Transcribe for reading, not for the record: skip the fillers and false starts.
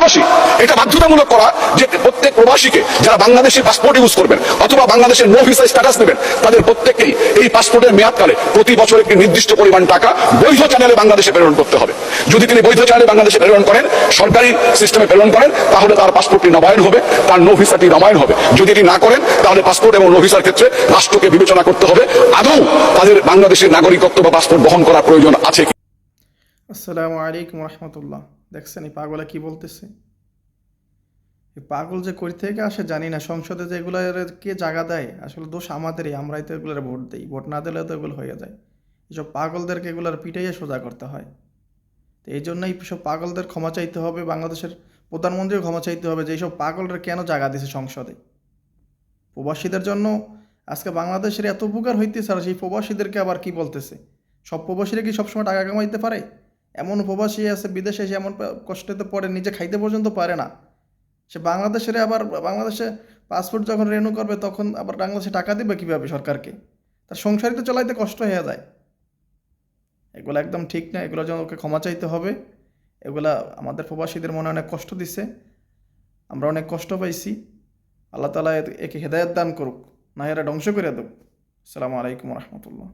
পাশাপাশি এটা বাধ্যতামূলক করা যে প্রত্যেক প্রবাসীকে যারা বাংলাদেশি পাসপোর্ট ইউজ করবেন অথবা বাংলাদেশের নো ভিসা স্ট্যাটাস নেবেন তাদের প্রত্যেককেই এই পাসপোর্টের মেয়াদকালে প্রতি বছর একটি নির্দিষ্ট পরিমাণ টাকা বৈধ চ্যানেলে বাংলাদেশে প্রেরণ করতে হবে। যদি তিনি বৈধ চ্যানেলে বাংলাদেশে প্রেরণ করেন, সরকারি সিস্টেমে প্রেরণ করেন, তাহলে তার পাসপোর্টটি নবায়ন হবে, তার নো ভিসাটি নবায়ন হবে। যদি এটি না করেন তাহলে পাসপোর্ট এবং নো ভিসার ক্ষেত্রে রাষ্ট্রকে বিবেচনা করতে হবে আদৌ তাদের বাংলাদেশের নাগরিকত্ব বা পাসপোর্ট বহন করার প্রয়োজন আছে কি। আসসালামু আলাইকুম রহমতুল্লাহ। দেখছেন এই পাগলা কি বলতেছে? এই পাগল যে কই থেকে আসে জানি না। সংসদে যে এগুলো কে জায়গা দেয়, আসলে দোষ আমাদেরই। আমরাই তো এগুলোর ভোট দিই, ভোট না দিলে তো এগুলো হয়ে যায়। এইসব পাগলদেরকে এগুলোর পিটাইয়ে সোজা করতে হয়। তো এই জন্যই সব পাগলদের ক্ষমা চাইতে হবে, বাংলাদেশের প্রধানমন্ত্রীও ক্ষমা চাইতে হবে যে এইসব পাগলরা কেন জায়গা দিছে সংসদে। প্রবাসীদের জন্য আজকে বাংলাদেশের এত উপকার হইতেছে, আর সেই প্রবাসীদেরকে আবার কি বলতেছে? সব প্রবাসীরা কি সবসময় টাকা কামাইতে পারে? এমন প্রবাসী আছে বিদেশে, এসে এমন কষ্টতে পড়ে নিজে খাইতে পর্যন্ত পারে না। সে বাংলাদেশের আবার বাংলাদেশে পাসপোর্ট যখন রিনিউ করবে তখন আবার বাংলাদেশে টাকা দিবে কীভাবে সরকারকে? তার সংসারই তো চালাইতে কষ্ট হয়ে যায়। এগুলো একদম ঠিক না, এগুলো যেন ওকে ক্ষমা চাইতে হবে। এগুলা আমাদের প্রবাসীদের মনে অনেক কষ্ট দিছে, আমরা অনেক কষ্ট পাইছি। আল্লাহ তাআলা একে হেদায়েত দান করুক, না এরা ধ্বংস করে দেব। আসসালামু আলাইকুম রহমতুল্লাহ।